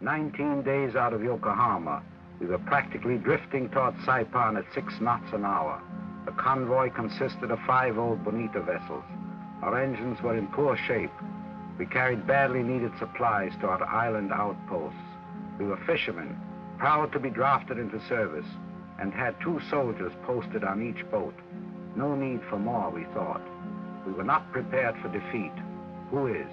19 days out of Yokohama, we were practically drifting toward Saipan at 6 knots an hour. The convoy consisted of 5 old Bonita vessels. Our engines were in poor shape. We carried badly needed supplies to our island outposts. We were fishermen, proud to be drafted into service, and had 2 soldiers posted on each boat. No need for more, we thought. We were not prepared for defeat. Who is?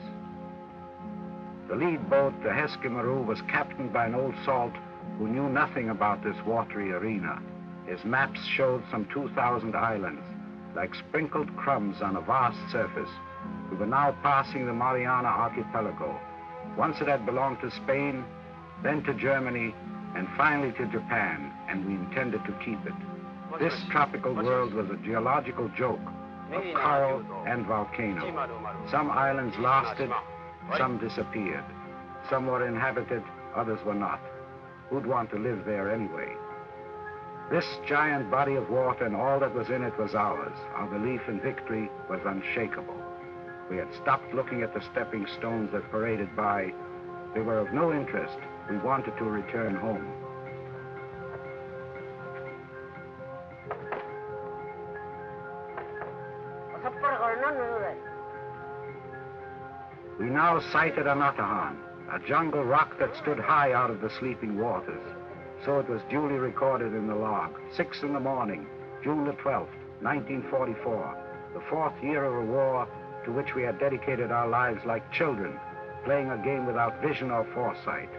The lead boat, the Heskemaru, was captained by an old salt who knew nothing about this watery arena. His maps showed some 2,000 islands, like sprinkled crumbs on a vast surface. We were now passing the Mariana Archipelago. Once it had belonged to Spain, then to Germany, and finally to Japan, and we intended to keep it. This tropical world was a geological joke of coral and volcano. Some islands lasted, some disappeared. Some were inhabited, others were not. Who'd want to live there anyway? This giant body of water and all that was in it was ours. Our belief in victory was unshakable. We had stopped looking at the stepping stones that paraded by. They were of no interest. We wanted to return home. We now sighted Anatahan, a jungle rock that stood high out of the sleeping waters. So it was duly recorded in the log. 6 in the morning, June the 12th, 1944, the 4th year of a war to which we had dedicated our lives like children, playing a game without vision or foresight.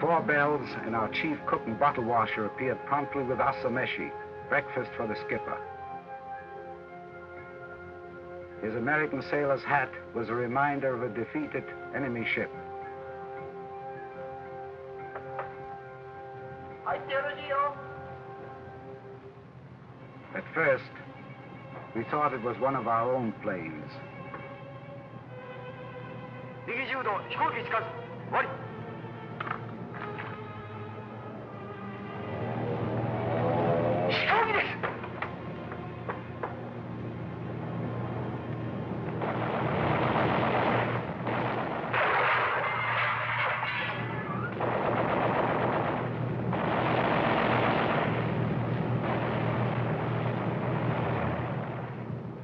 4 bells, and our chief cook and bottle washer appeared promptly with asameshi, breakfast for the skipper. His American sailor's hat was a reminder of a defeated enemy ship. At first, we thought it was one of our own planes.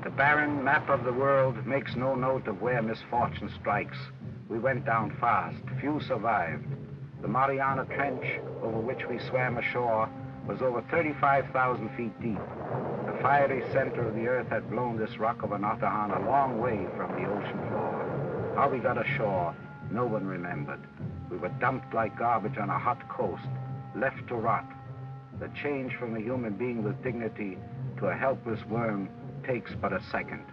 The barren map of the world makes no note of where misfortune strikes. We went down fast. Few survived. The Mariana Trench, over which we swam ashore, was over 35,000 feet deep. The fiery center of the earth had blown this rock of Anatahan a long way from the ocean floor. How we got ashore, no one remembered. We were dumped like garbage on a hot coast, left to rot. The change from a human being with dignity to a helpless worm takes but a second.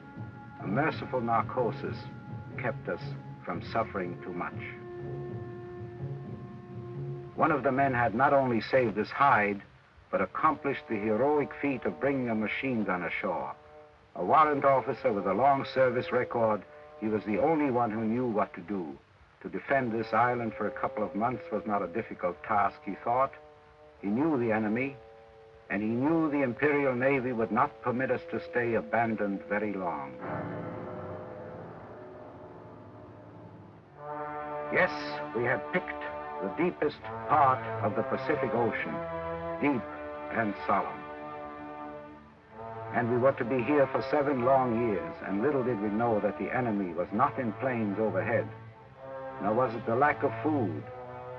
A merciful narcosis kept us from suffering too much. One of the men had not only saved his hide, but accomplished the heroic feat of bringing a machine gun ashore. A warrant officer with a long service record, he was the only one who knew what to do. To defend this island for a couple of months was not a difficult task, he thought. He knew the enemy, and he knew the Imperial Navy would not permit us to stay abandoned very long. Yes, we had picked the deepest part of the Pacific Ocean, deep and solemn. And we were to be here for 7 long years, and little did we know that the enemy was not in planes overhead. Nor was it the lack of food,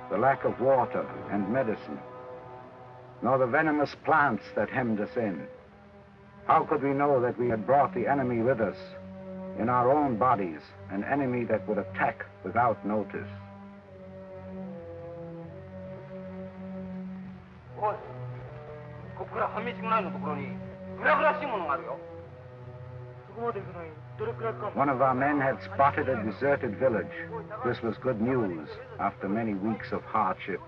the lack of water and medicine, nor the venomous plants that hemmed us in. How could we know that we had brought the enemy with us, in our own bodies, an enemy that would attack without notice? One of our men had spotted a deserted village. This was good news after many weeks of hardship.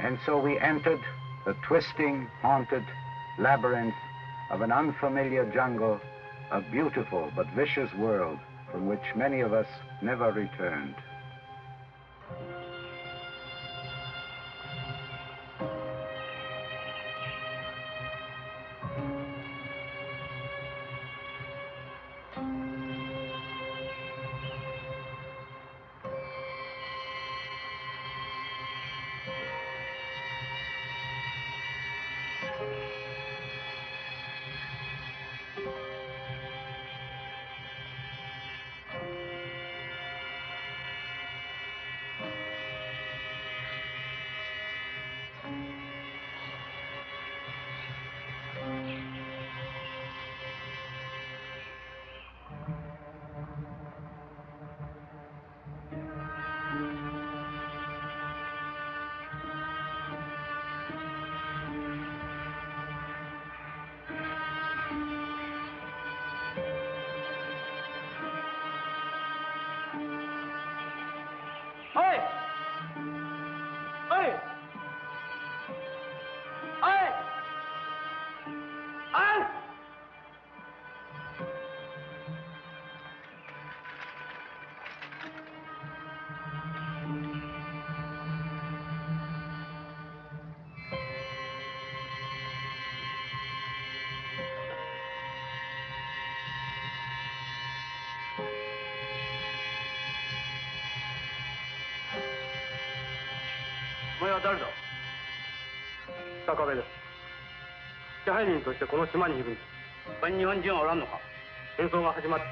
And so we entered the twisting, haunted labyrinth of an unfamiliar jungle a beautiful but vicious world from which many of us never returned.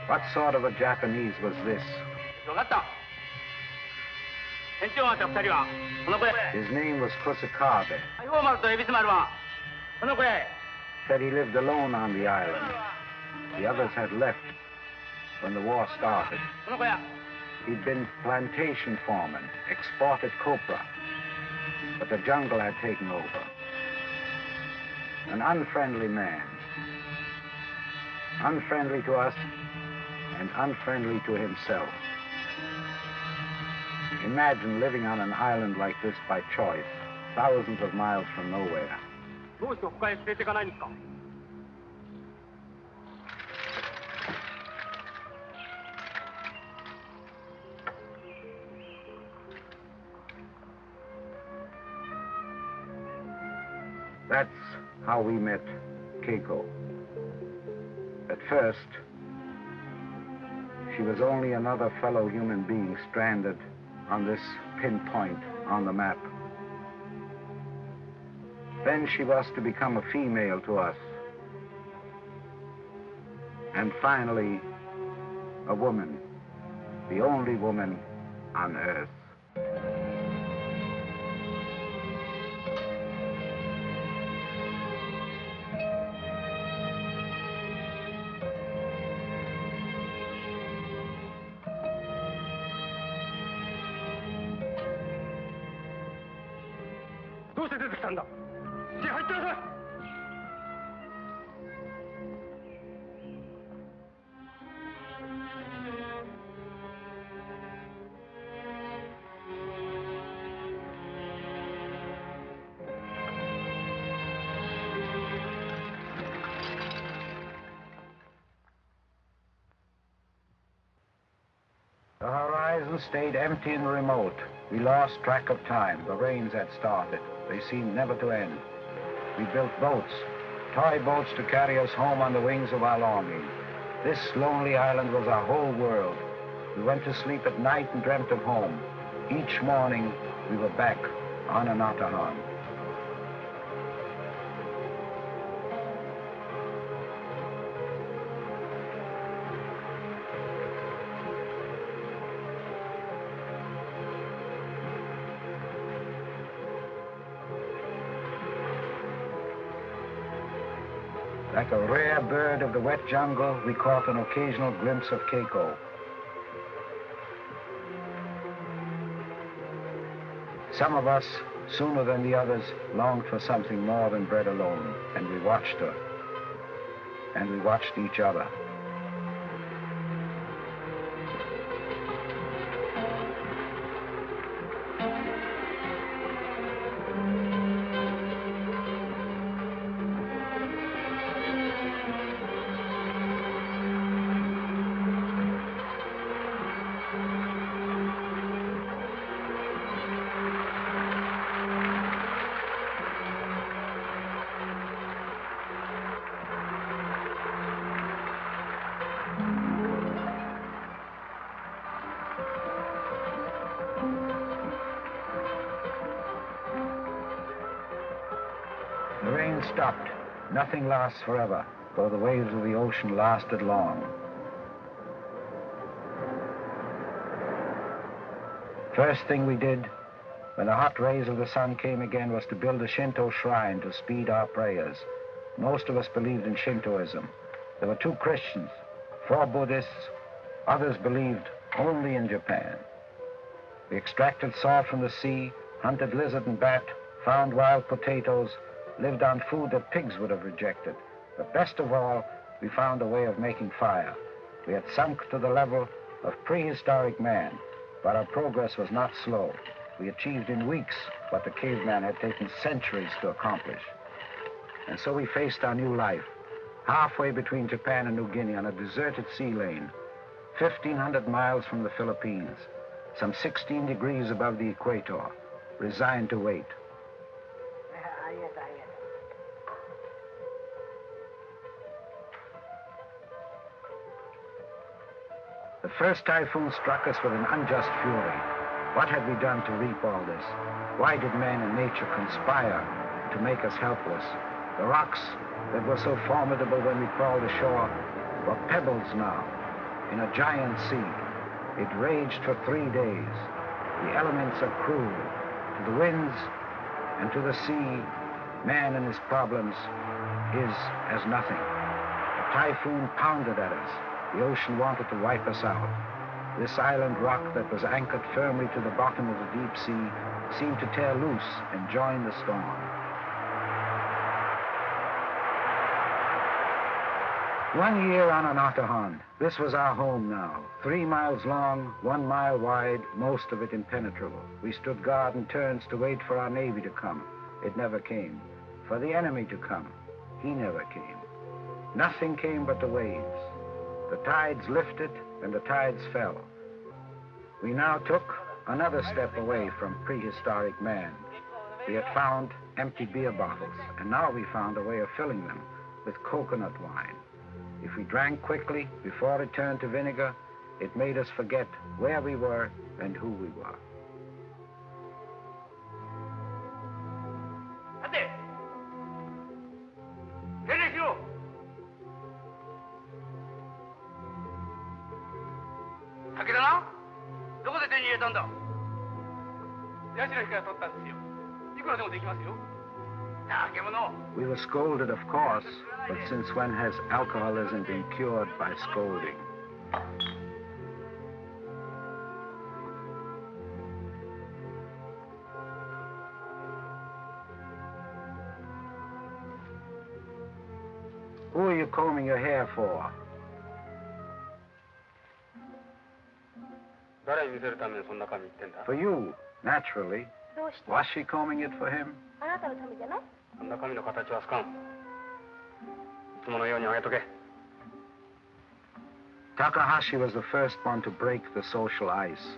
What sort of a Japanese was this? His name was Kusakabe. Said he lived alone on the island. The others had left when the war started. He'd been plantation foreman, exported copra, but the jungle had taken over. An unfriendly man. Unfriendly to us and unfriendly to himself. Imagine living on an island like this by choice, thousands of miles from nowhere. That's how we met Keiko. At first, she was only another fellow human being stranded on this pinpoint on the map. Then she was to become a female to us. And finally, a woman, the only woman on Earth. The horizon stayed empty and remote. We lost track of time. The rains had started. They seemed never to end. We built boats, toy boats to carry us home on the wings of our longing. This lonely island was our whole world. We went to sleep at night and dreamt of home. Each morning, we were back on Anatahan. Like a rare bird of the wet jungle, we caught an occasional glimpse of Keiko. Some of us, sooner than the others, longed for something more than bread alone, and we watched her, and we watched each other. stopped. Nothing lasts forever, though the waves of the ocean lasted long. First thing we did, when the hot rays of the sun came again, was to build a Shinto shrine to speed our prayers. Most of us believed in Shintoism. There were 2 Christians, 4 Buddhists, others believed only in Japan. We extracted salt from the sea, hunted lizard and bat, found wild potatoes, lived on food that pigs would have rejected. But best of all, we found a way of making fire. We had sunk to the level of prehistoric man, but our progress was not slow. We achieved in weeks what the caveman had taken centuries to accomplish. And so we faced our new life, halfway between Japan and New Guinea on a deserted sea lane, 1,500 miles from the Philippines, some 16 degrees above the equator, resigned to wait. The first typhoon struck us with an unjust fury. What had we done to reap all this? Why did man and nature conspire to make us helpless? The rocks that were so formidable when we crawled ashore were pebbles now in a giant sea. It raged for 3 days. The elements are cruel. To the winds and to the sea, man and his problems is as nothing. A typhoon pounded at us. The ocean wanted to wipe us out. This island rock that was anchored firmly to the bottom of the deep sea seemed to tear loose and join the storm. One year on Anatahan. This was our home now. 3 miles long, 1 mile wide, most of it impenetrable. We stood guard in turns to wait for our navy to come. It never came. For the enemy to come. He never came. Nothing came but the waves. The tides lifted and the tides fell. We now took another step away from prehistoric man. We had found empty beer bottles, and now we found a way of filling them with coconut wine. If we drank quickly before it turned to vinegar, it made us forget where we were and who we were. We were scolded, of course, but since when has alcoholism been cured by scolding? Who are you combing your hair for? For you, naturally. Was she combing it for him? Takahashi was the first one to break the social ice.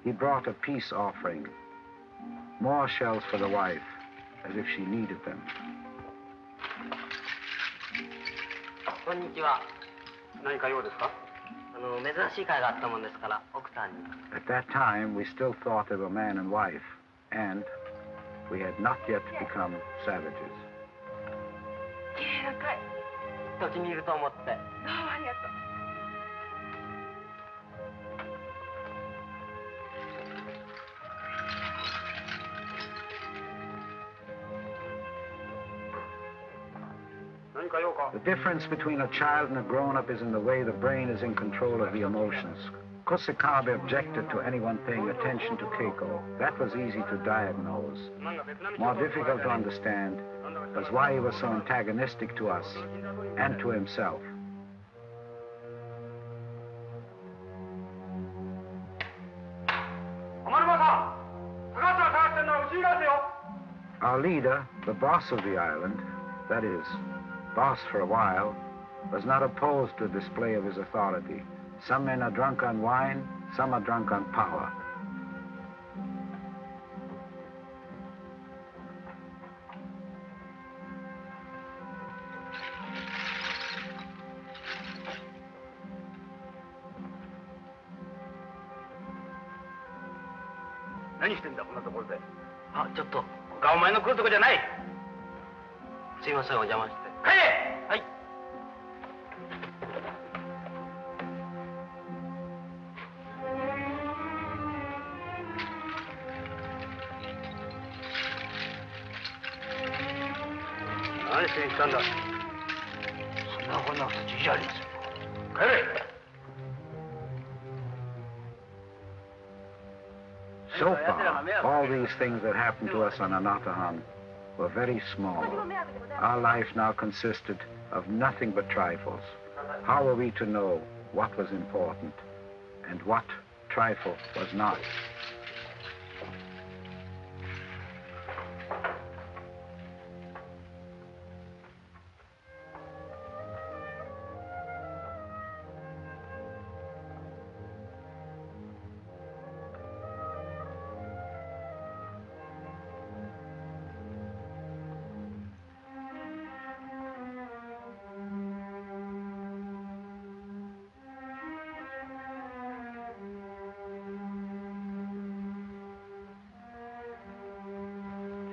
He brought a peace offering. More shells for the wife, as if she needed them. At that time, we still thought they were man and wife, and we had not yet become savages. The difference between a child and a grown-up is in the way the brain is in control of the emotions. Kusakabe objected to anyone paying attention to Keiko. That was easy to diagnose. More difficult to understand was why he was so antagonistic to us and to himself. Our leader, the boss of the island, that is, boss for a while, was not opposed to a display of his authority. Some men are drunk on wine, some are drunk on power. すいません、お邪魔して。帰れ！はい。何しに来たんだ。そんなこんなことじじゃねえぞ。帰れ！ So far, all these things that happened to us on Anatahan were very small. Our life now consisted of nothing but trifles. How were we to know what was important and what trifle was not?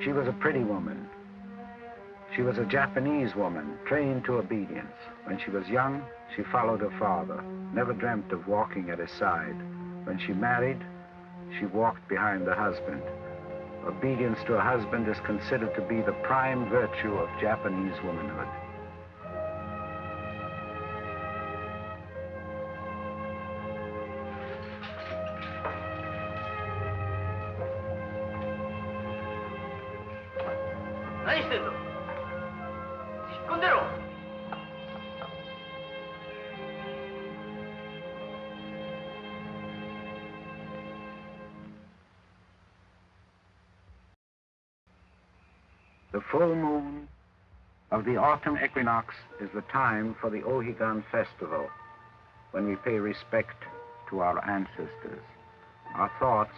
She was a pretty woman. She was a Japanese woman, trained to obedience. When she was young, she followed her father, never dreamt of walking at his side. When she married, she walked behind the husband. Obedience to a husband is considered to be the prime virtue of Japanese womanhood. The full moon of the autumn equinox is the time for the Ohigan festival, when we pay respect to our ancestors. Our thoughts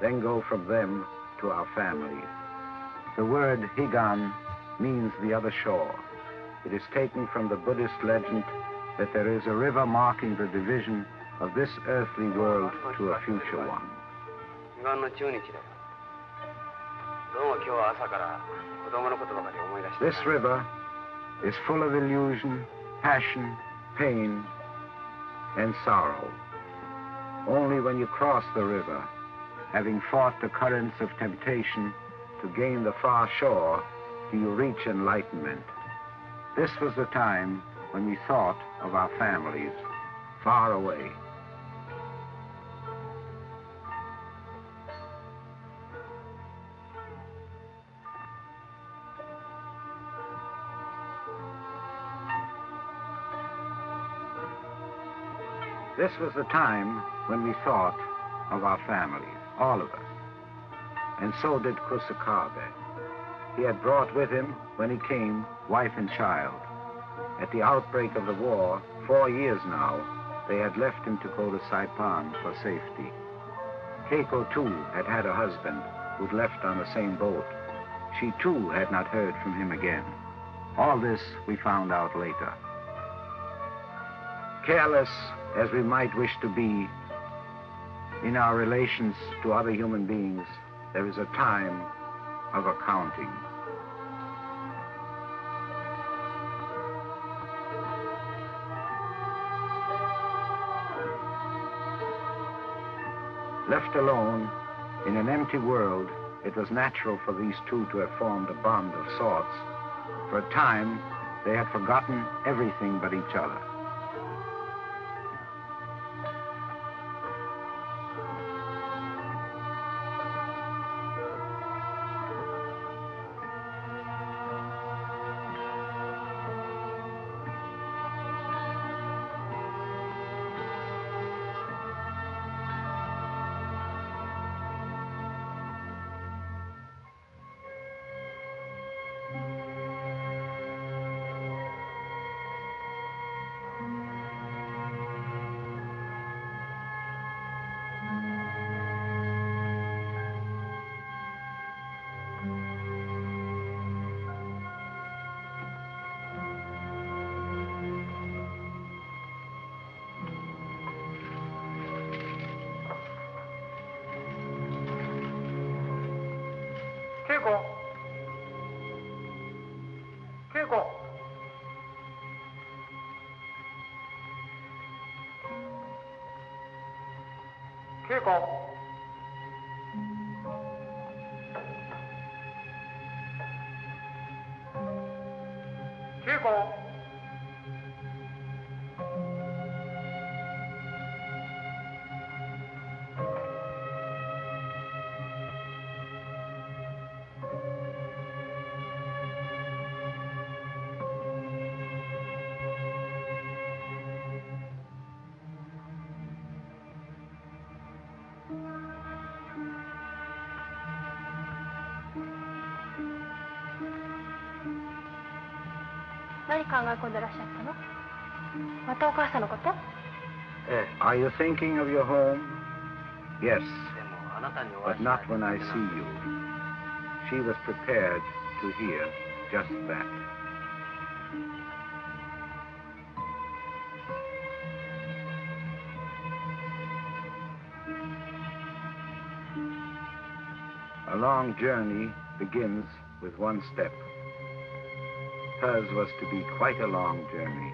then go from them to our families. The word Higan means the other shore. It is taken from the Buddhist legend that there is a river marking the division of this earthly world to a future one. This river is full of illusion, passion, pain, and sorrow. Only when you cross the river, having fought the currents of temptation to gain the far shore, do you reach enlightenment. This was the time when we thought of our families far away. This was the time when we thought of our families, all of us. And so did Kusakabe. He had brought with him, when he came, wife and child. At the outbreak of the war, 4 years now, they had left him to go to Saipan for safety. Keiko, too, had had a husband who'd left on the same boat. She, too, had not heard from him again. All this we found out later. Careless as we might wish to be in our relations to other human beings, there is a time of accounting. Left alone in an empty world, it was natural for these two to have formed a bond of sorts. For a time, they had forgotten everything but each other. 何考え込んでらっしゃったの？またお母さんのこと？Are you thinking of your home? Yes, but not when I see you. She was prepared to hear just that. A long journey begins with one step. Hers was to be quite a long journey.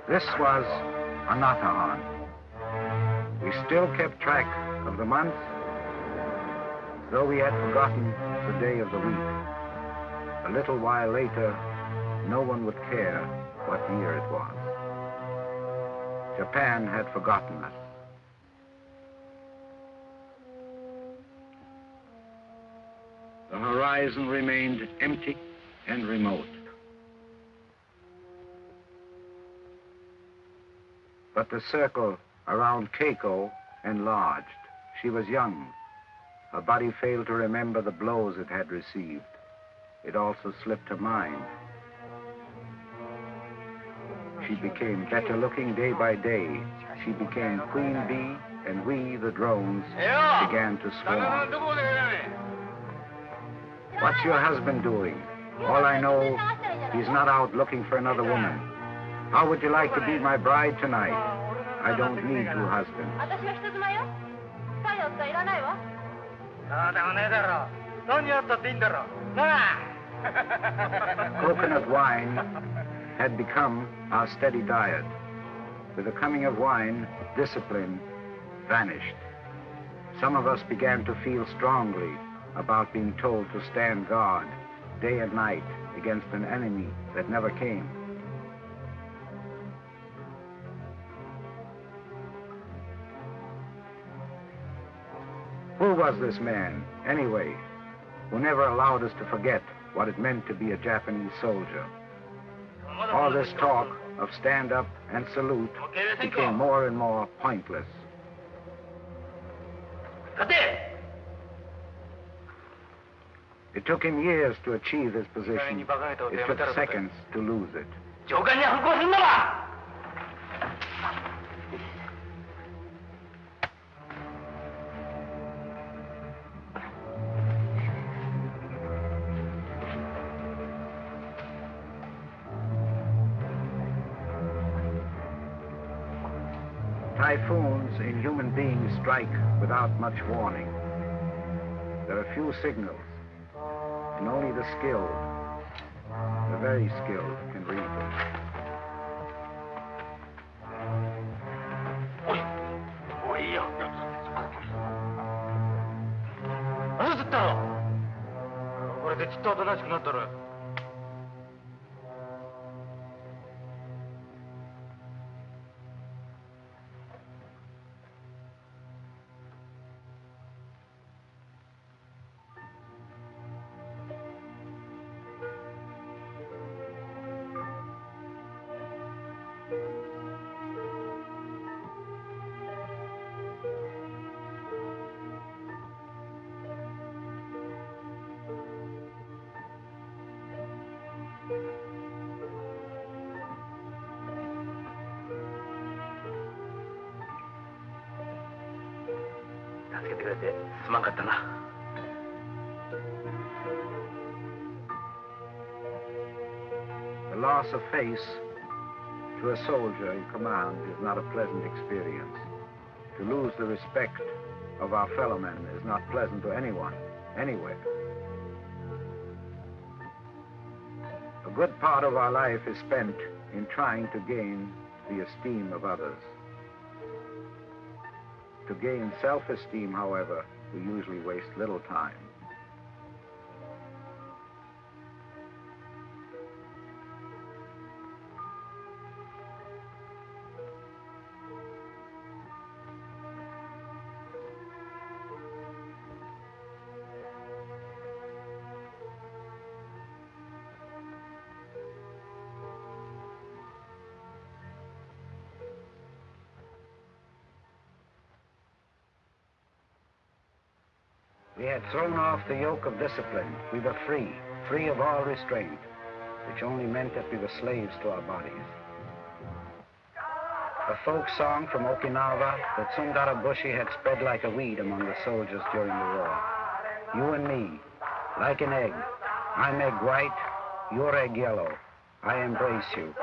This was Anatahan. We still kept track of the months, though we had forgotten the day of the week. A little while later, no one would care what year it was. Japan had forgotten us. The horizon remained empty and remote. But the circle around Keiko enlarged. She was young. Her body failed to remember the blows it had received. It also slipped her mind. She became better looking day by day. She became Queen Bee, and we, the drones, began to swarm. What's your husband doing? All I know, he's not out looking for another woman. How would you like to be my bride tonight? I don't need two husbands. Coconut wine had become our steady diet. With the coming of wine, discipline vanished. Some of us began to feel strongly about being told to stand guard day and night against an enemy that never came. Who was this man, anyway, who never allowed us to forget what it meant to be a Japanese soldier? All this talk of stand up and salute became more and more pointless. It took him years to achieve his position. It took seconds to lose it. Typhoons in human beings strike without much warning. There are few signals, and only the skilled, the very skilled, can read them. The loss of face to a soldier in command is not a pleasant experience. To lose the respect of our fellow men is not pleasant to anyone, anywhere. A good part of our life is spent in trying to gain the esteem of others. To gain self-esteem, however, we usually waste little time. We had thrown off the yoke of discipline. We were free, free of all restraint, which only meant that we were slaves to our bodies. A folk song from Okinawa that Sundara Bushi had spread like a weed among the soldiers during the war. You and me, like an egg. I'm egg white, you're egg yellow. I embrace you.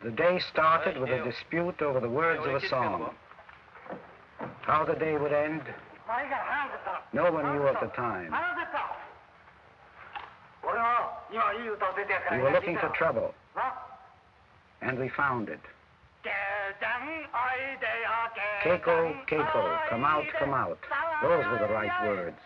The day started with a dispute over the words of a song. How the day would end, no one knew at the time. We were looking for trouble, and we found it. Keiko, Keiko, come out, come out. Those were the right words.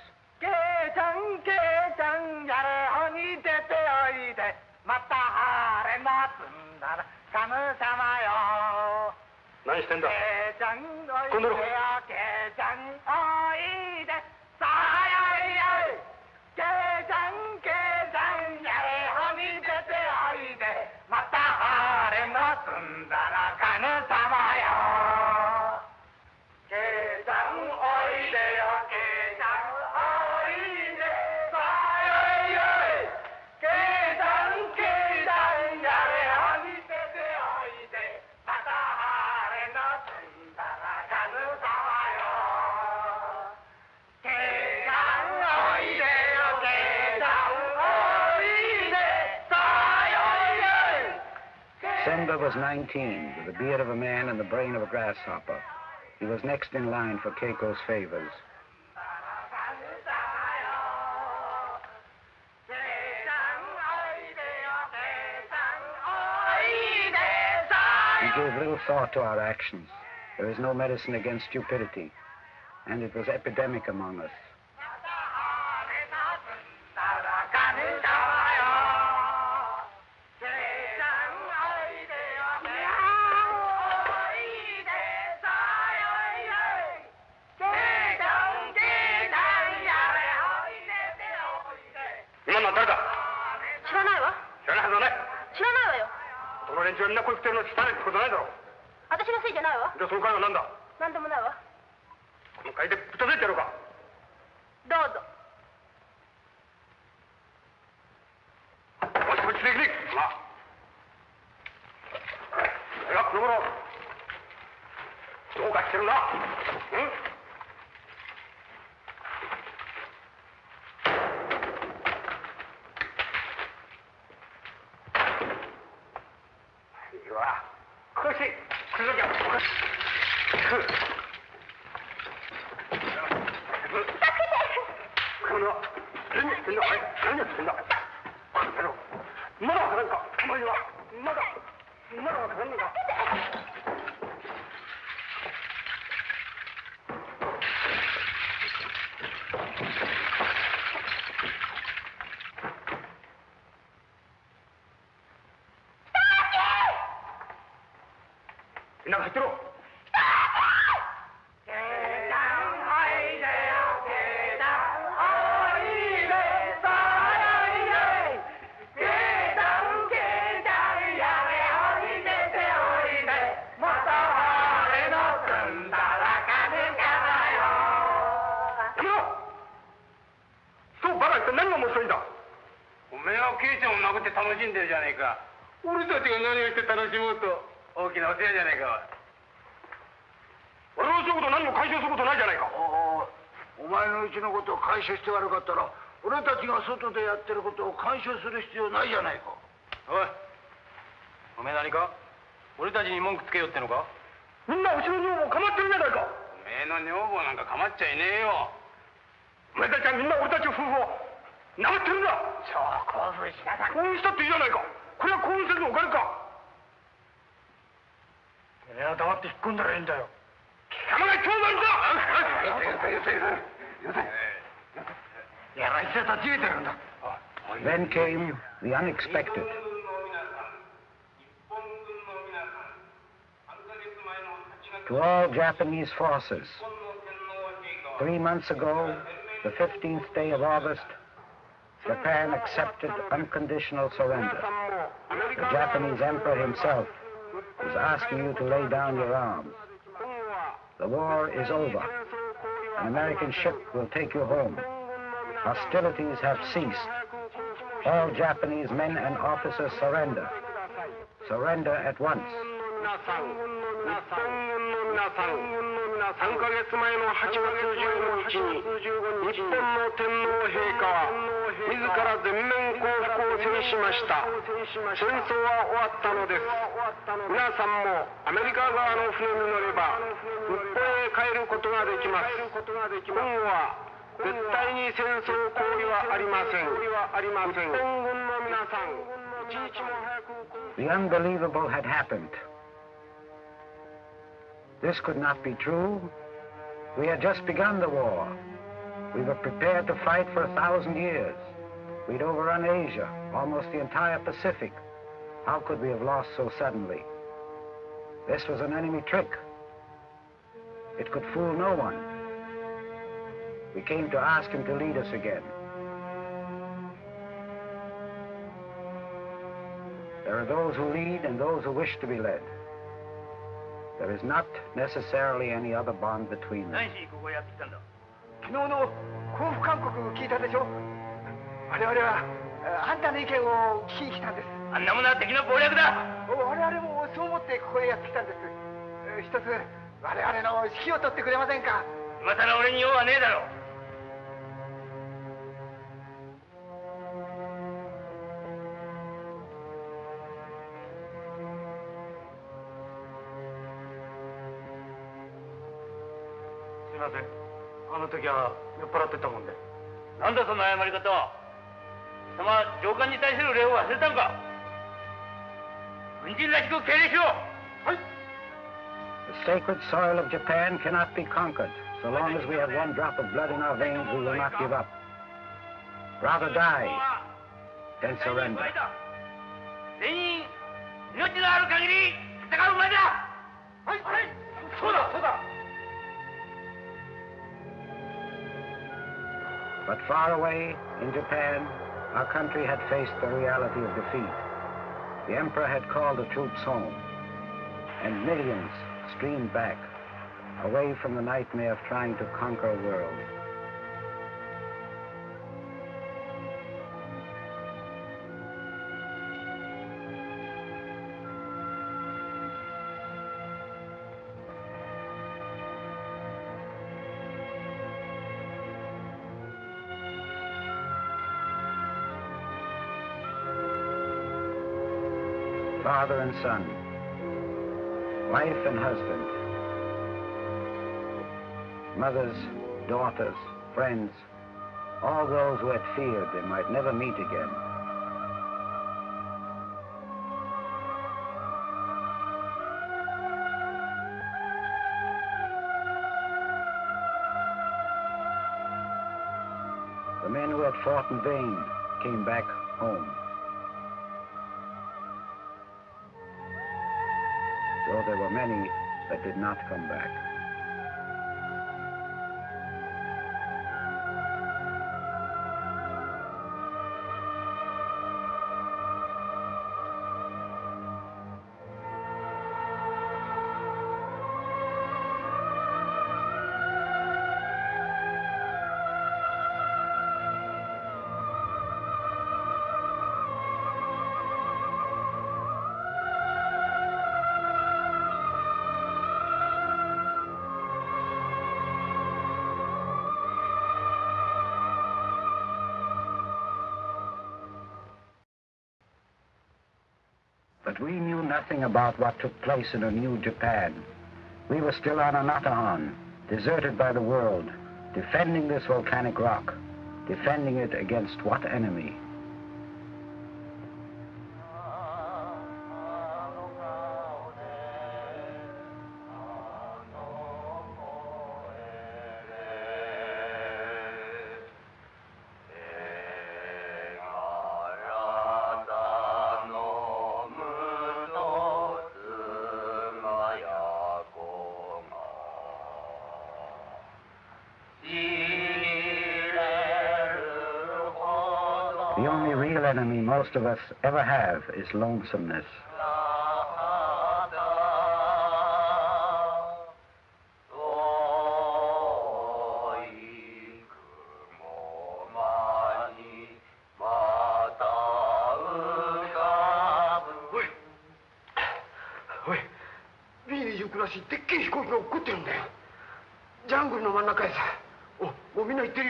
Simba was 19, with the beard of a man and the brain of a grasshopper. He was next in line for Keiko's favors. We gave little thought to our actions. There is no medicine against stupidity, and it was epidemic among us. ちがみんなこういうことやるのしたねってことないだろう。私のせいじゃないわ。じゃあその会は何だ。何でもないわ。この会でぶったたいてやろうか。どうぞ。おしこっちできねえ。まあ。いや、この頃どうかしてるな。うん。いいわ。こうして来るときはこうしてこの何やってんだ。何やってんだ。この野郎。まだわからんか。お前はまだわからんのか。みんな入ってろ。楽しんでるじゃねえか。俺たちが何をして楽しもうと大きなお世話じゃねえか。俺のそういうこと何も解消することないじゃないか。お前のうちのことを解消して悪かったら俺たちが外でやってることを干渉する必要ないじゃないか。おい、おめえ何か俺たちに文句つけよってのか。みんなうちの女房構ってるじゃないか。おめえの女房なんか構っちゃいねえよ。お前たちはみんな俺たち夫婦を殴ってるんだ。そう興奮しなさい。興奮したっていいじゃないか。これは興奮せずおかるか。てめえは黙って引っ込んだらいいんだよ。貴様が一番悪いんだ。やらしさ立ち入れてるんだ。Then came the unexpected. To all Japanese forces, 3 months ago, the 15th day of August, Japan accepted unconditional surrender. The Japanese emperor himself is asking you to lay down your arms. The war is over. An American ship will take you home. Hostilities have ceased. All Japanese men and officers surrender. Surrender at once. 3ヶ月前の8月15日に日本の天皇陛下は自ら全面降伏を宣しました。戦争は終わったのです。皆さんもアメリカ側の船に乗れば日本へ帰ることができます。今後は絶対に戦争行為はありません。日本軍の皆さん、一日も早く。 The unbelievable had happened. This could not be true. We had just begun the war. We were prepared to fight for 1,000 years. We'd overrun Asia, almost the entire Pacific. How could we have lost so suddenly? This was an enemy trick. It could fool no one. We came to ask him to lead us again. There are those who lead and those who wish to be led. There is not necessarily any other bond between them. 何しにここやってきたんだ。昨日の降伏勧告聞いたでしょ。我々はあんたの意見を聞きに来たんです。あんなものは敵の謀略だ。我々もそう思ってここへやってきたんです。一つ我々の指揮を取ってくれませんか。今さら俺に用はねえだろう。すいません。あの時は酔っ払ってたもんで。なんだその謝り方は。貴様上官に対する礼を忘れたんか。軍人らしく敬礼しろ。はい。 The sacred soil of Japan cannot be conquered. So long as we have one drop of blood in our veins, we will not give up. Rather die than surrender. 全員命のある限り戦うまでだ。はい。そうだそうだ。 But far away in Japan, our country had faced the reality of defeat. The emperor had called the troops home, and millions streamed back, away from the nightmare of trying to conquer a world. Father and son, wife and husband, mothers, daughters, friends, all those who had feared they might never meet again. The men who had fought in vain came back home. Though there were many that did not come back. But we knew nothing about what took place in a new Japan. We were still on Anatahan, deserted by the world, defending this volcanic rock, defending it against what enemy? The only real enemy most of us ever have is lonesomeness.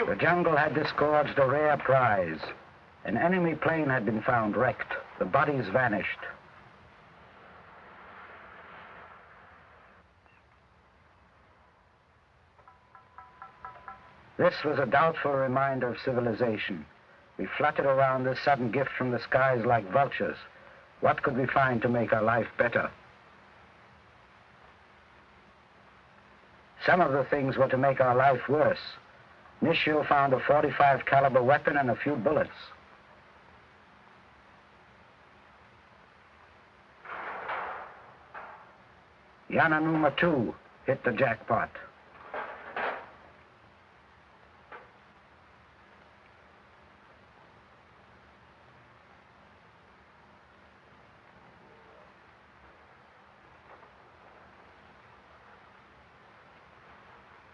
The jungle had disgorged a rare prize. An enemy plane had been found wrecked. The bodies vanished. This was a doubtful reminder of civilization. We fluttered around this sudden gift from the skies like vultures. What could we find to make our life better? Some of the things were to make our life worse. Nishio found a .45 caliber weapon and a few bullets. Yananuma, too, hit the jackpot.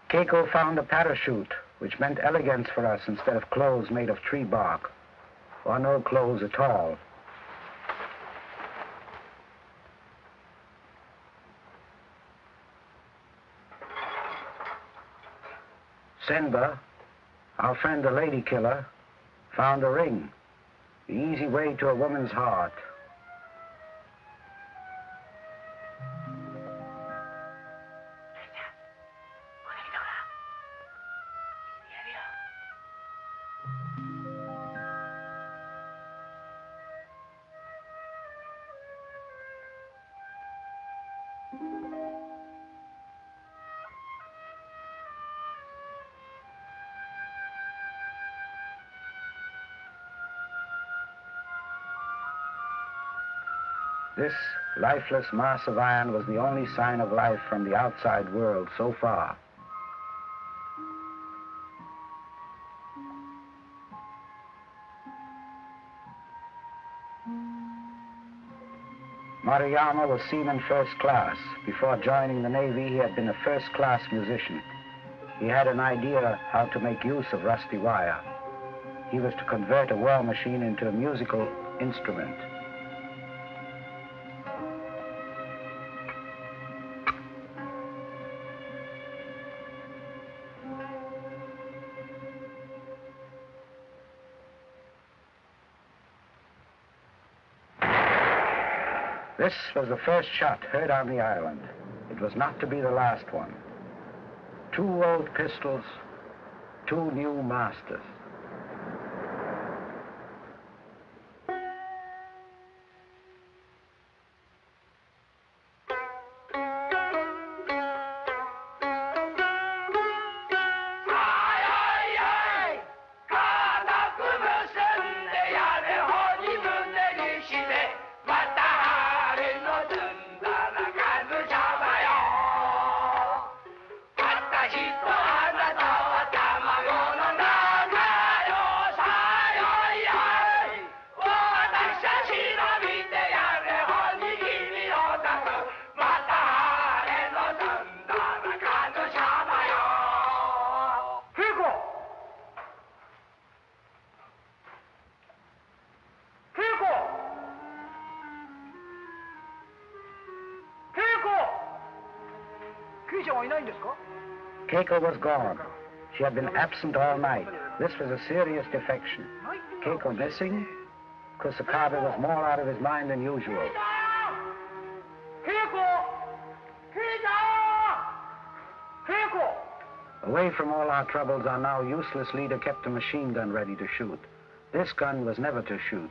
Keiko found a parachute, which meant elegance for us instead of clothes made of tree bark, or no clothes at all. Senba, our friend the lady killer, found a ring, the easy way to a woman's heart. This lifeless mass of iron was the only sign of life from the outside world so far. Maruyama was seaman first class. Before joining the Navy, he had been a first-class musician. He had an idea how to make use of rusty wire. He was to convert a war machine into a musical instrument. This was the first shot heard on the island. It was not to be the last one. 2 old pistols, 2 new masters. Keiko was gone. She had been absent all night. This was a serious defection. Keiko missing? Kusakabe was more out of his mind than usual. Away from all our troubles, our now useless leader kept a machine gun ready to shoot. This gun was never to shoot.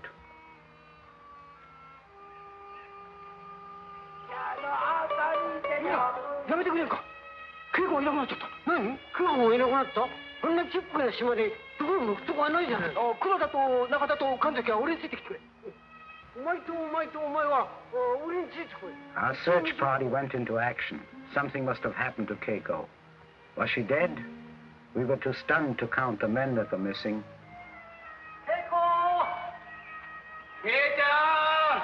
Our search party went into action. Something must have happened to Keiko. Was she dead? We were too stunned to count the men that were missing. Keiko! Keiko!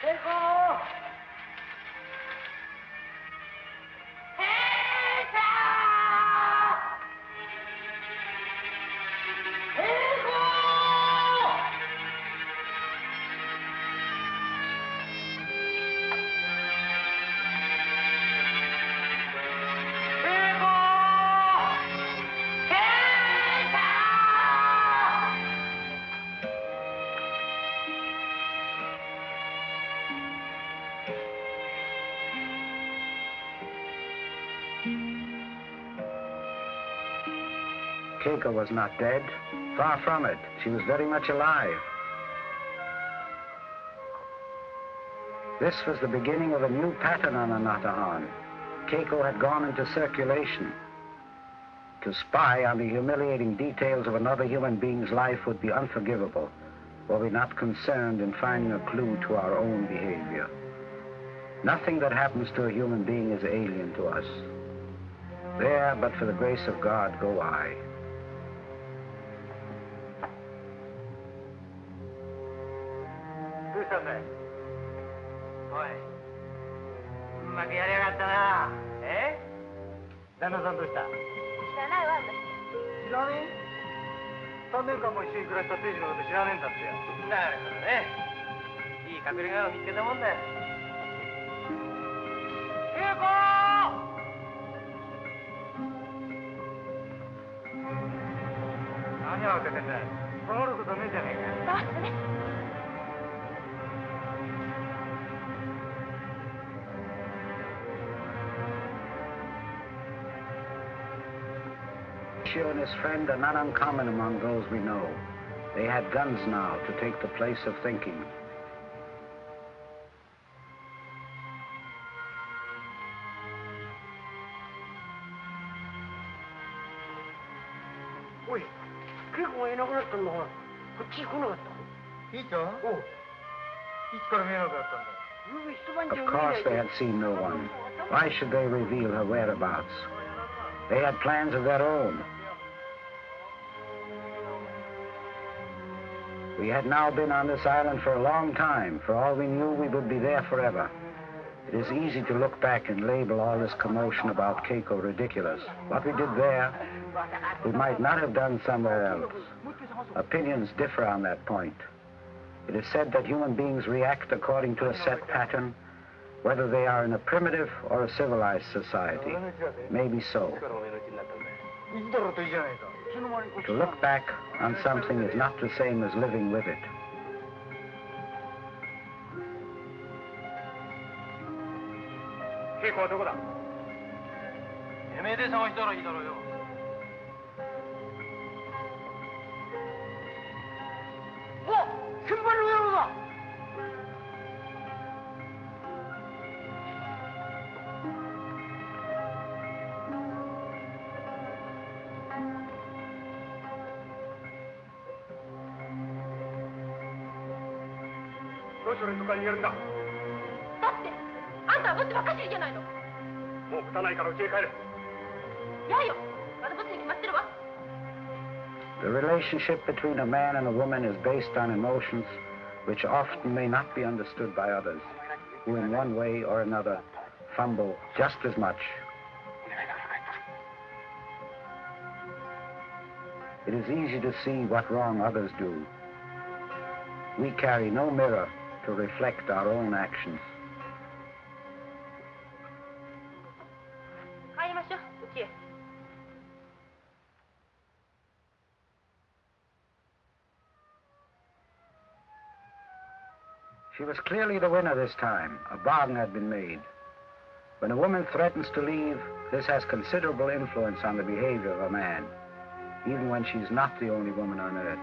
Keiko! Keiko was not dead. Far from it. She was very much alive. This was the beginning of a new pattern on Anatahan. Keiko had gone into circulation. To spy on the humiliating details of another human being's life would be unforgivable, were we not concerned in finding a clue to our own behavior. Nothing that happens to a human being is alien to us. There, but for the grace of God, go I. Shio and his friend are not uncommon among those we know. They had guns now to take the place of thinking. Of course they had seen no one. Why should they reveal her whereabouts? They had plans of their own. We had now been on this island for a long time. For all we knew, we would be there forever. It is easy to look back and label all this commotion about Keiko ridiculous. What we did there, we might not have done somewhere else. Opinions differ on that point. It is said that human beings react according to a set pattern, whether they are in a primitive or a civilized society. Maybe so. To look back on something is not the same as living with it. Keikoはどこだ？てめえで探したらいいだろうよ。お、先輩の野郎だ。どうして俺のとこに逃げるんだ？だってあんたはブスばっかしじゃないの。もう汚いから家へ帰れ。やよ、まだブスに決まってるわ。The relationship between a man and a woman is based on emotions which often may not be understood by others, who in one way or another fumble just as much. It is easy to see what wrong others do. We carry no mirror to reflect our own actions. 帰りましょう、うちへ。She was clearly the winner this time. A bargain had been made. When a woman threatens to leave, this has considerable influence on the behavior of a man, even when she's not the only woman on earth.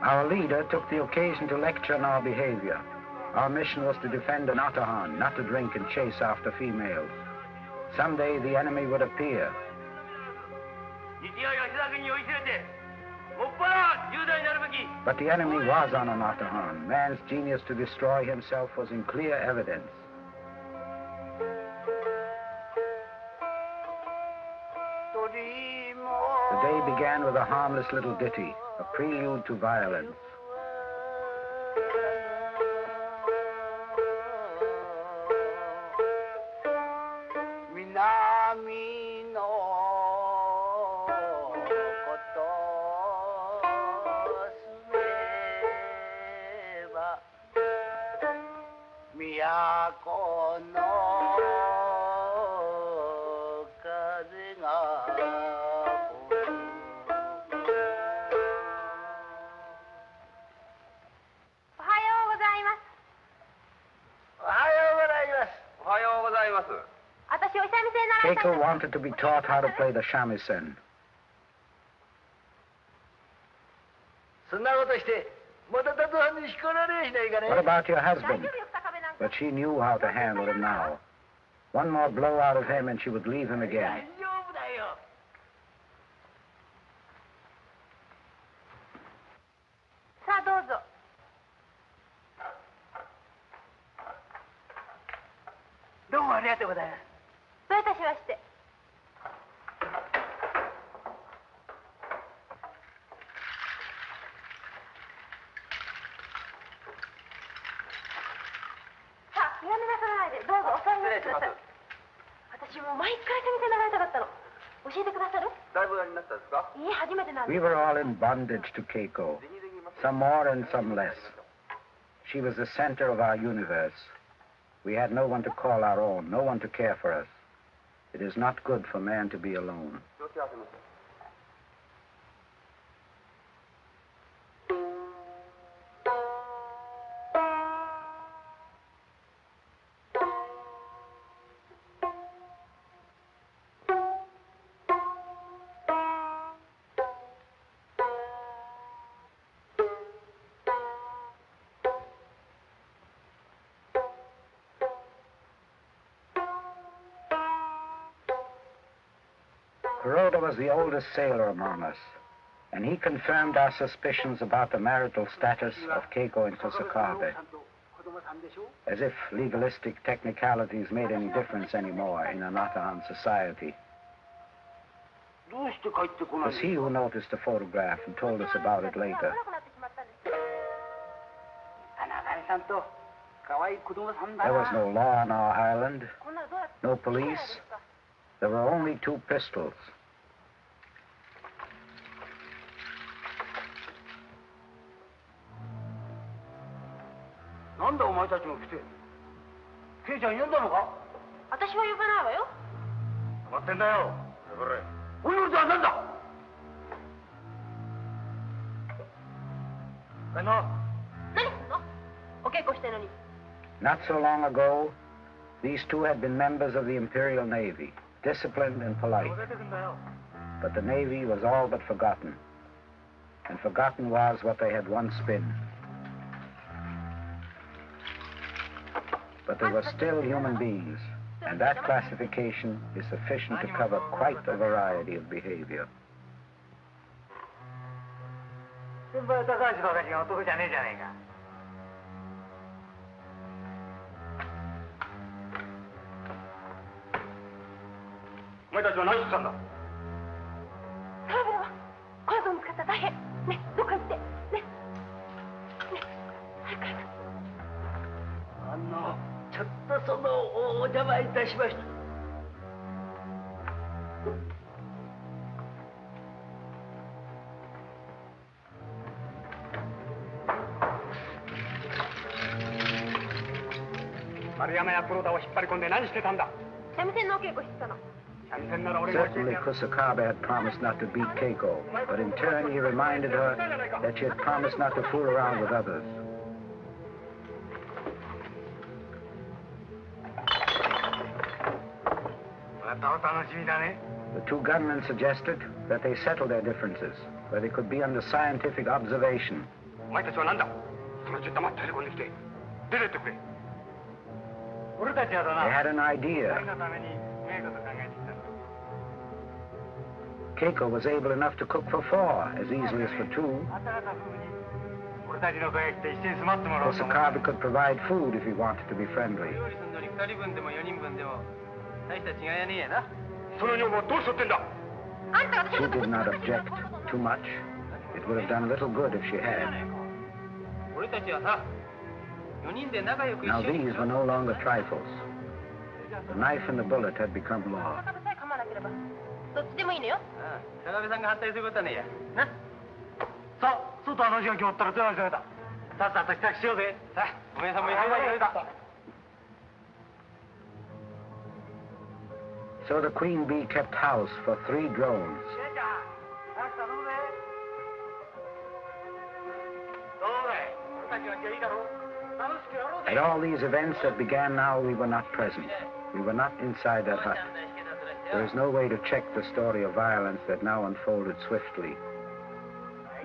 Our leader took the occasion to lecture on our behavior. Our mission was to defend Anatahan, not to drink and chase after females. Someday the enemy would appear. But the enemy was on Anatahan. Man's genius to destroy himself was in clear evidence. The day began with a harmless little ditty, a prelude to violence. Keiko wanted to be taught how to play the shamisen. What about your husband? But she knew how to handle him now. One more blow out of him and she would leave him again. We were all in bondage to Keiko, some more and some less. She was the center of our universe. We had no one to call our own, no one to care for us. It is not good for man to be alone. Kuroda was the oldest sailor among us, and he confirmed our suspicions about the marital status of Keiko and Kusakabe, as if legalistic technicalities made any difference anymore in Anatahan society. It was he who noticed the photograph and told us about it later. There was no law on our island, no police. There were only 2 pistols. Not so long ago, these 2 had been members of the Imperial Navy, disciplined and polite. But the Navy was all but forgotten. And forgotten was what they had once been. But they were still human beings, and that classification is sufficient to cover quite a variety of behavior. 先輩は高橋ばかりが男じゃねえじゃねえか。お前たちは何してたんだ。トラブルはこの子見つかったら大変。ね、どっか行って。ね。ね。早く早く。ちょっとそのお邪魔いたしました。丸山や黒田を引っ張り込んで何してたんだ。三味線のお稽古してたの。 Certainly, Kusakabe had promised not to beat Keiko, but in turn he reminded her that she had promised not to fool around with others. The 2 gunmen suggested that they settle their differences, where they could be under scientific observation. They had an idea. Keiko was able enough to cook for 4 as easily as for 2. Kusakabe could provide food if he wanted to be friendly. She did not object too much. It would have done little good if she had. Now these were no longer trifles. The knife and the bullet had become law. どっちでもいいのよ。高部さんが反対することはねえや。な。さあ、外の話が決まったら手配された。さっさと支度しようぜ。さあ、おめえさんもやばいだ。 So the Queen Bee kept house for 3 drones. At all these events that began now, we were not present. We were not inside that hut. There is no way to check the story of violence that now unfolded swiftly.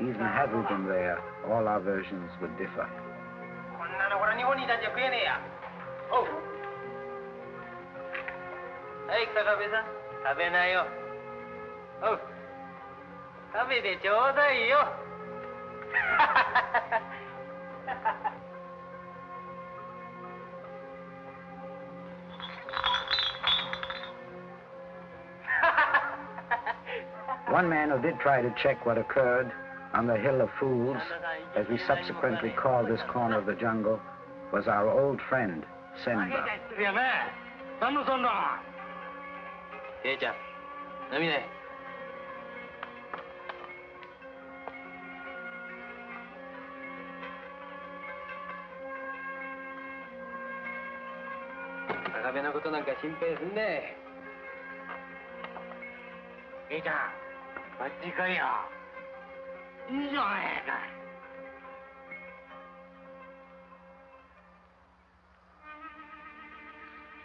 Even had we been there, all our versions would differ. One man who did try to check what occurred on the Hill of Fools, as we subsequently called this corner of the jungle, was our old friend, Senba.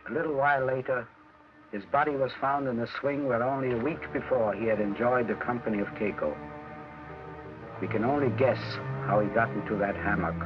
A little while later, his body was found in the swing where only a week before he had enjoyed the company of Keiko. We can only guess how he got into that hammock.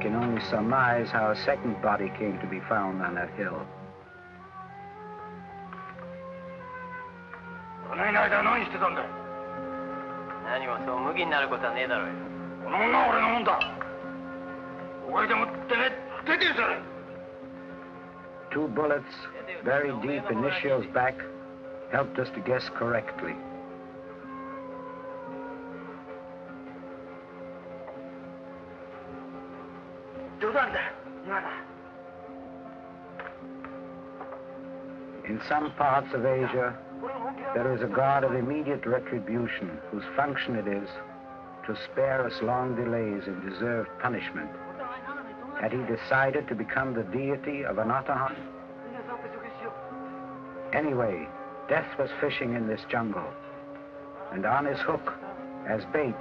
can only surmise how a second body came to be found on that hill. この間何してたんだよ。何もそう無義になることはねえだろうよ。この女は俺のもんだ。お前でもってね、出てるじゃない。 2 bullets, very deep in Nishio's back, helped us to guess correctly. 冗談だよ、今だ。 In some parts of Asia, there is a god of immediate retribution whose function it is to spare us long delays in deserved punishment. Had he decided to become the deity of Anatahan? Anyway, death was fishing in this jungle, and on his hook, as bait,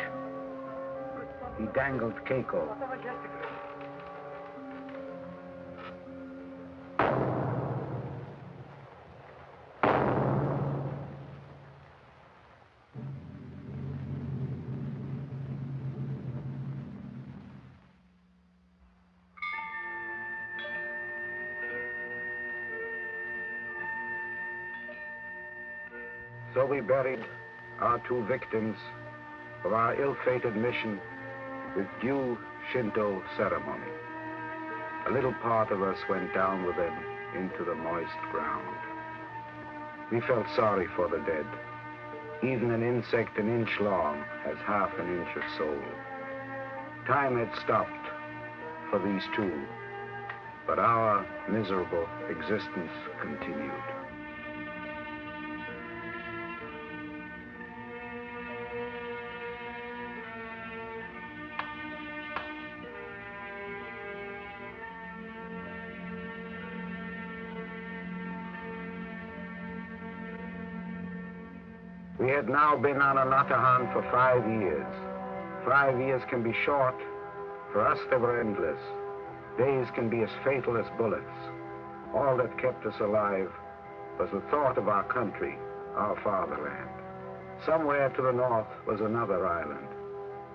he dangled Keiko. So we buried our 2 victims of our ill-fated mission with due Shinto ceremony. A little part of us went down with them into the moist ground. We felt sorry for the dead. Even an insect an inch long has half an inch of soul. Time had stopped for these 2, but our miserable existence continued. We had now been on Anatahan for 5 years. 5 years can be short. For us, they were endless. Days can be as fatal as bullets. All that kept us alive was the thought of our country, our fatherland. Somewhere to the north was another island,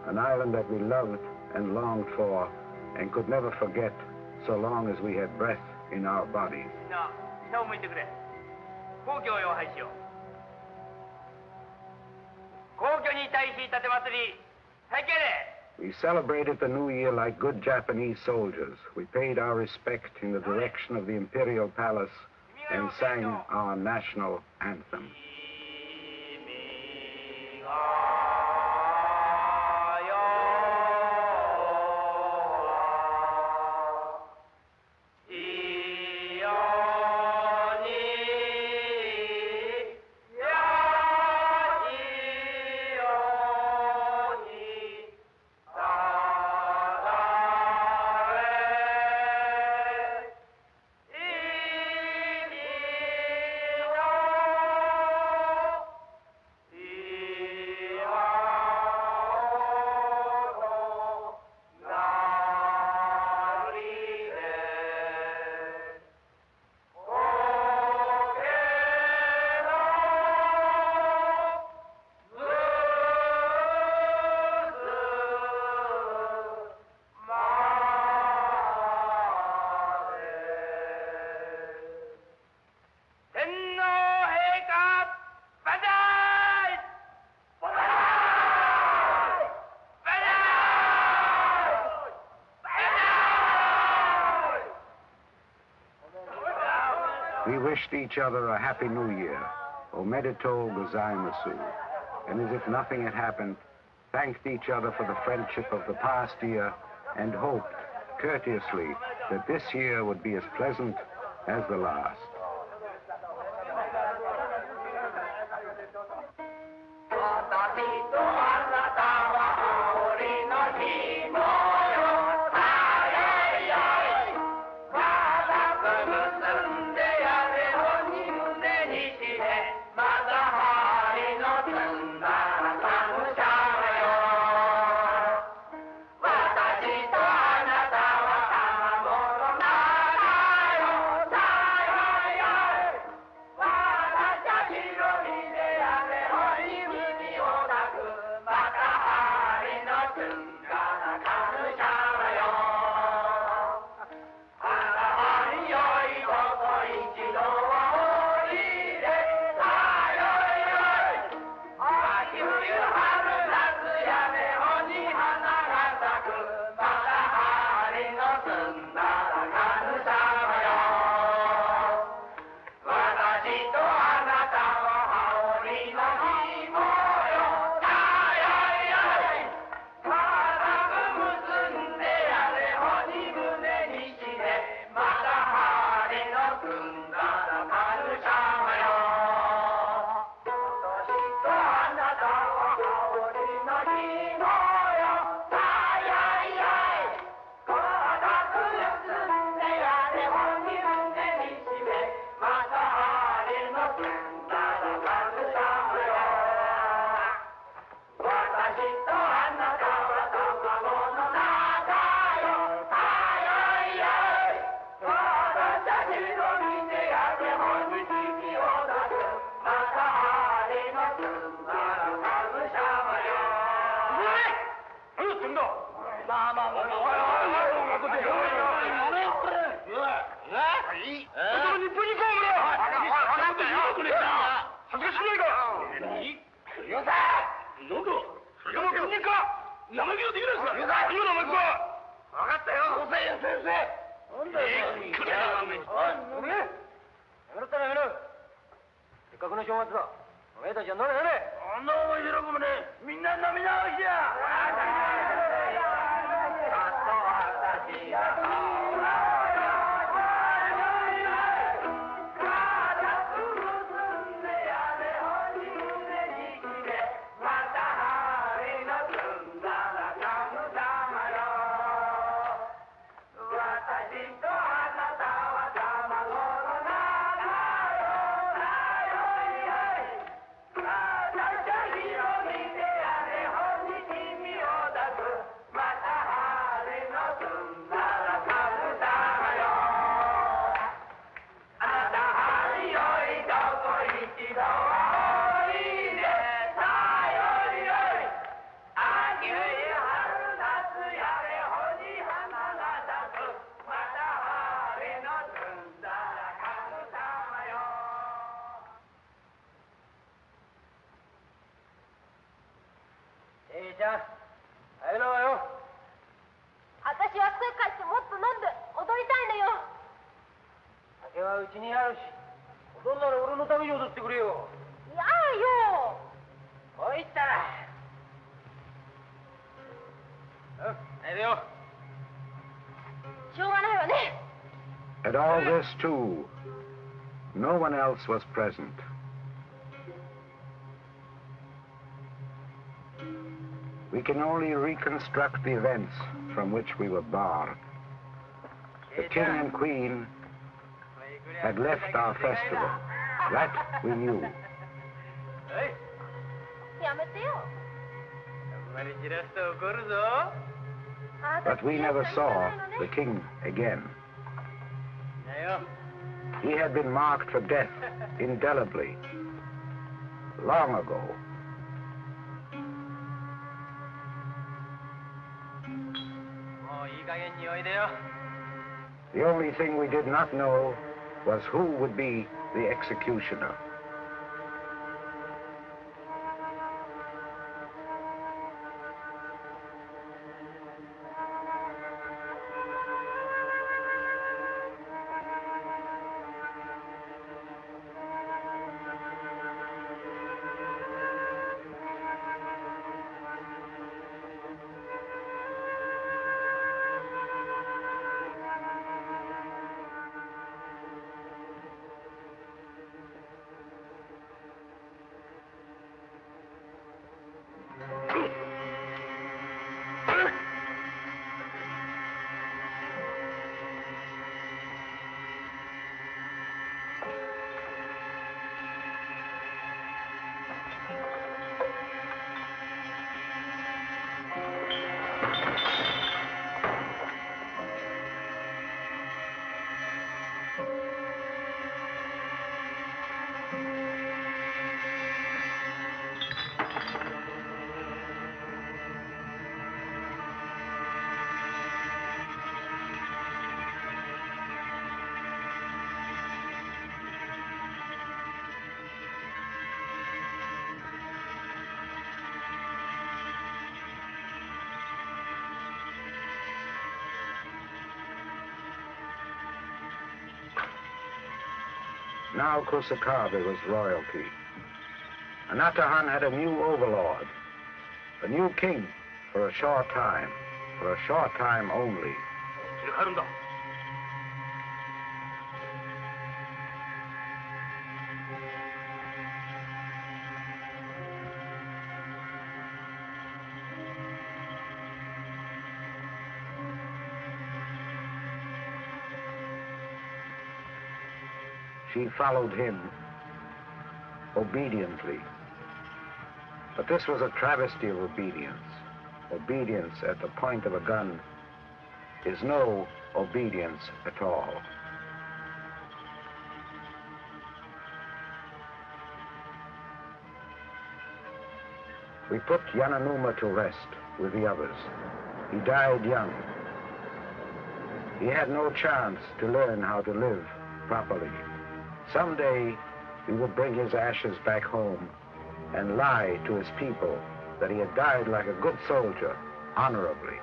an island that we loved and longed for and could never forget so long as we had breath in our bodies. We celebrated the New Year like good Japanese soldiers. We paid our respect in the direction of the Imperial Palace and sang our national anthem. We wished each other a happy new year, omedetou gozaimasu, and as if nothing had happened, thanked each other for the friendship of the past year and hoped, courteously, that this year would be as pleasant as the last. せっかくの正月だ。お前たちは飲め飲め。あんな面白くもね、みんな飲み直しや。ちゃん、帰ろうよ。私は家帰ってもっと飲んで踊りたいのよ。酒はうちにあるし、踊るなら俺のために踊ってくれよ。いやよ。こう言ったら。帰れよ。しょうがないわね。At all this, too, no one else was present. We can only reconstruct the events from which we were barred. The king and queen had left our festival. That we knew. やめてよ。あんまりじらすと怒るぞ。But we never saw the king again. He had been marked for death indelibly long ago. The only thing we did not know was who would be the executioner. Now Kusakabe was royalty. Anatahan had a new overlord, a new king for a short time only. She followed him obediently. But this was a travesty of obedience. Obedience at the point of a gun is no obedience at all. We put Yananuma to rest with the others. He died young. He had no chance to learn how to live properly. Someday, he would bring his ashes back home and lie to his people that he had died like a good soldier, honorably.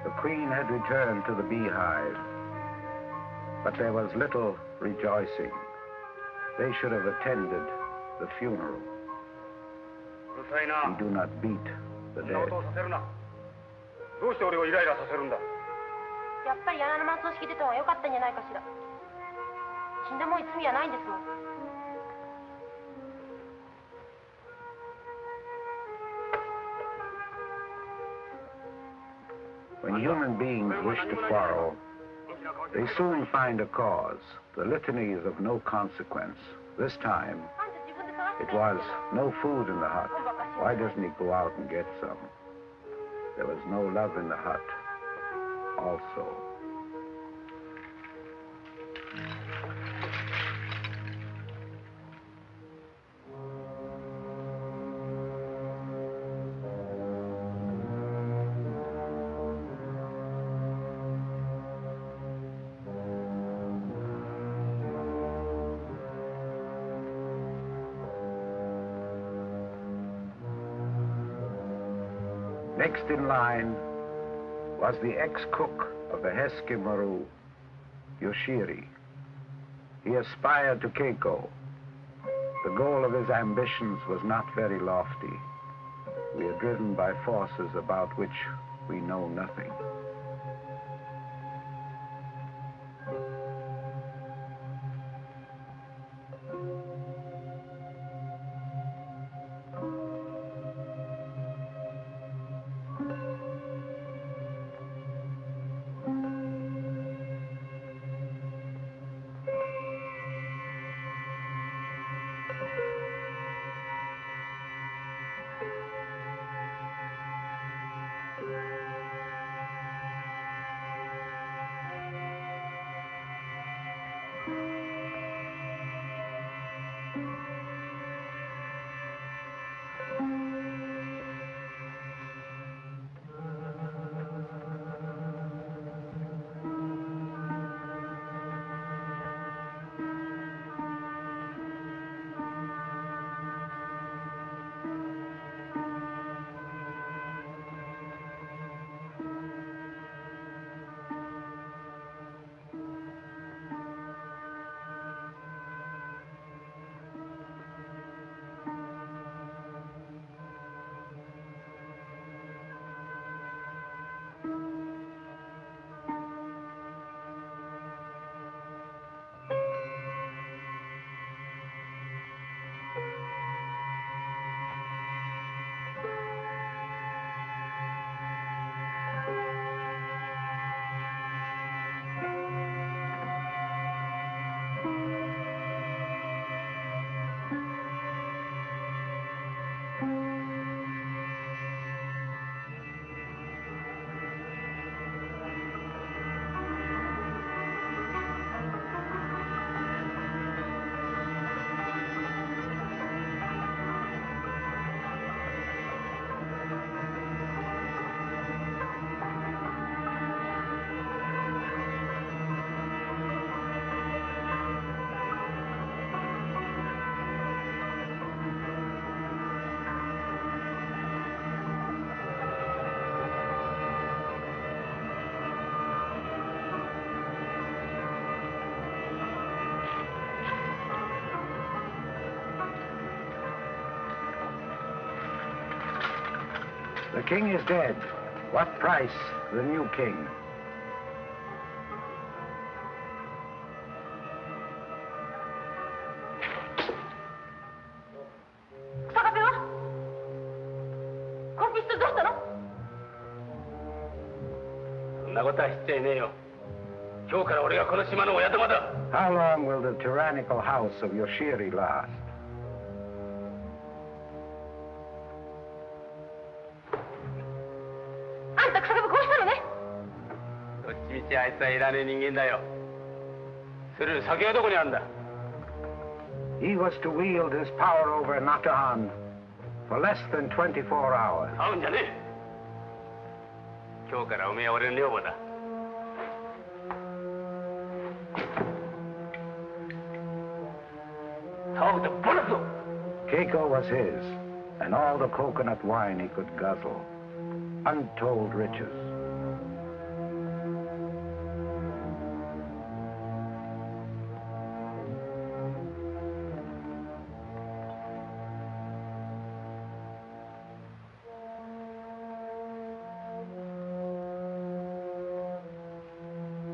The queen had returned to the beehive, but there was little rejoicing. They should have attended the funeral. We do not beat the dead. どうして俺をイライラさせるんだ。やっぱり柳の松を引き出た方が良かったんじゃないかしら。死んだもんに罪はないんですもん。 When human beings wish to quarrel, they soon find a cause. The litany is of no consequence. This time, it was no food in the hut. Why doesn't he go out and get some? There was no love in the hut also. Next in line was the ex-cook of the Heskimaru, Yoshiri. He aspired to Keiko. The goal of his ambitions was not very lofty. We are driven by forces about which we know nothing. The king is dead. What price the new king? なことは知っちゃいねえよ。今日から俺がこの島の親玉だ。How long will the tyrannical house of Yoshiri last? あんた草壁こうしたのね。どっちみちあいつはいらねえ人間だよ。それより酒はどこにあるんだ。 He was to wield his power over Anatahan for less than 24 hours. 会うんじゃねえ。今日からおめえは俺の女房だ。騒ぐとボラすぞ。 Keiko was his, and all the coconut wine he could guzzle. Untold riches.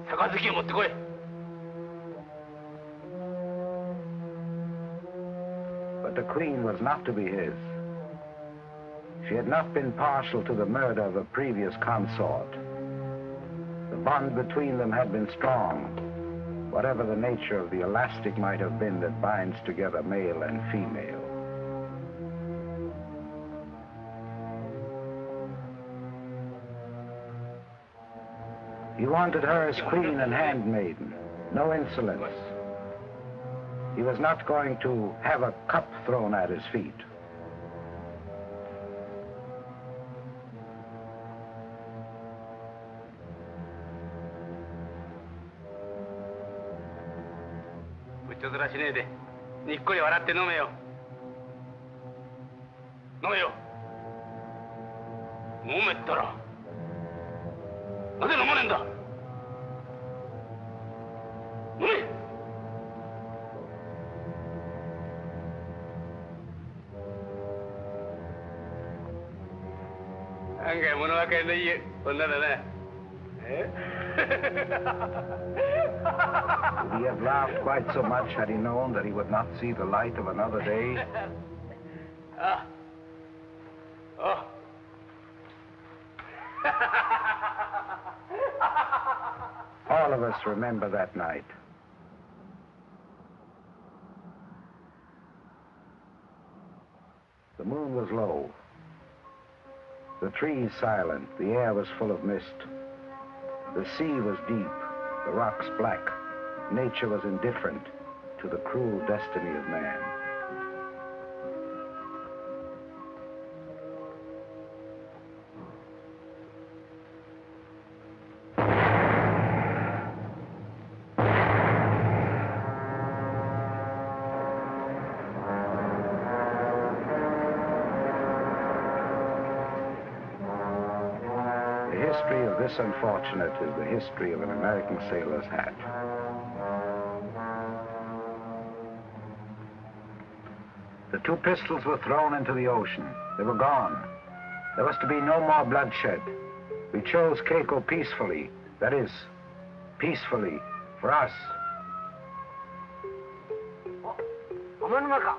Sakazakiを持ってこい。 But the queen was not to be his. She had not been partial to the murder of a previous consort. The bond between them had been strong, whatever the nature of the elastic might have been that binds together male and female. He wanted her as queen and handmaiden, no insolence. He was not going to have a cup thrown at his feet. Would he have laughed quite so much had he known that he would not see the light of another day? All of us remember that night. The moon was low. The trees silent, the air was full of mist. The sea was deep, the rocks black. Nature was indifferent to the cruel destiny of man. The history of this unfortunate is the history of an American sailor's hat. The two pistols were thrown into the ocean. They were gone. There was to be no more bloodshed. We chose Keiko peacefully. That is, peacefully, for us. 雨の中。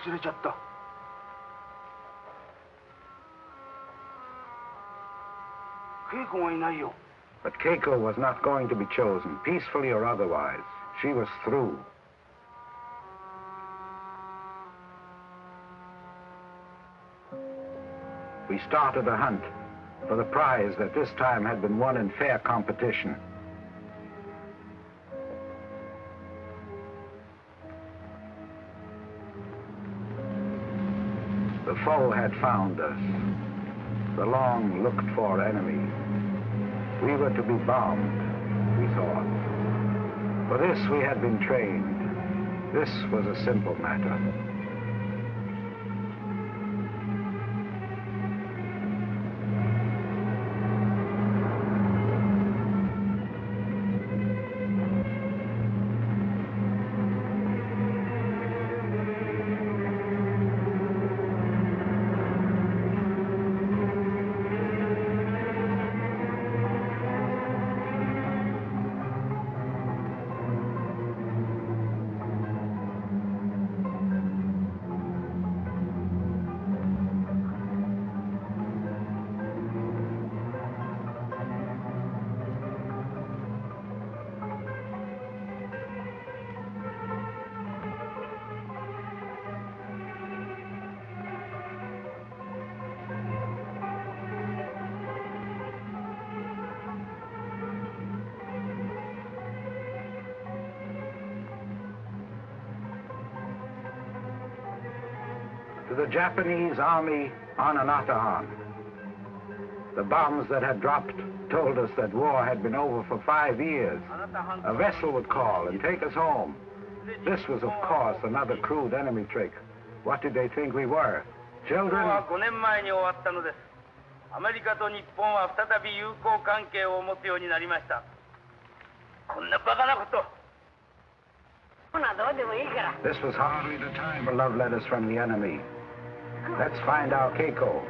外れちゃった。Keiko がいないよ。But Keiko was not going to be chosen, peacefully or otherwise. She was through. We started a hunt for the prize that this time had been won in fair competition. The foe had found us, the long looked-for enemy. We were to be bombed, we thought. For this we had been trained. This was a simple matter. to the Japanese army on Anatahan. The bombs that had dropped told us that war had been over for 5 years. A vessel would call and take us home. This was, of course, another crude enemy trick. What did they think we were? Children? 5年前に終わったのです。アメリカと日本は再び友好関係を持つようになりました。こんなバカなこと。This was hardly the time for love letters from the enemy. Let's find our Keiko.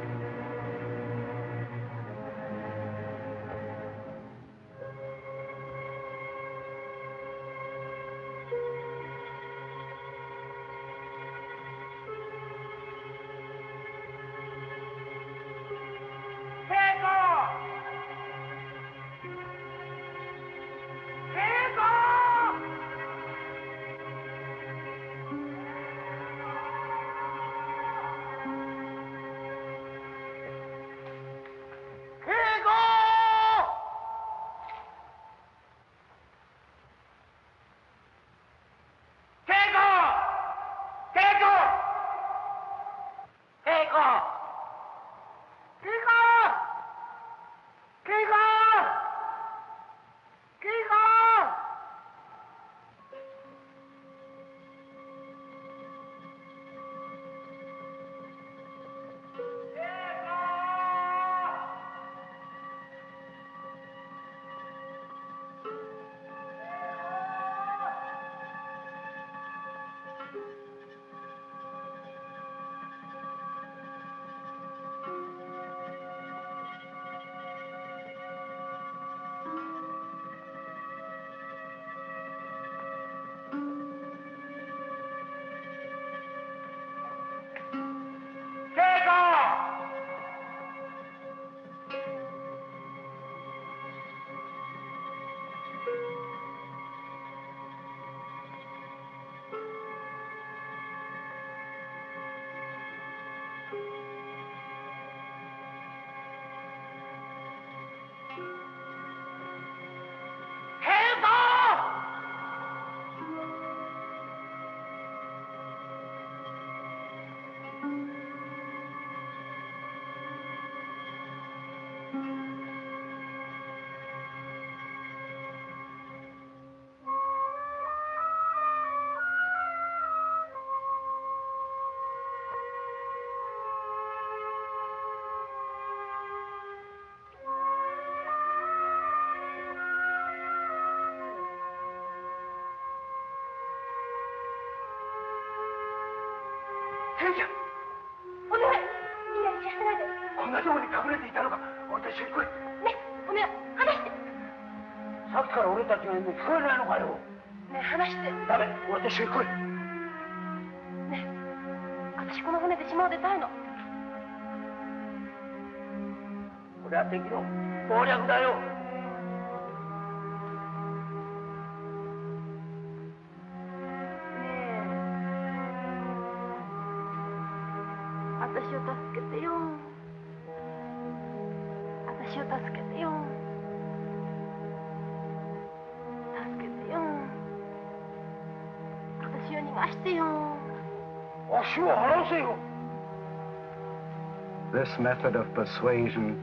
This method of persuasion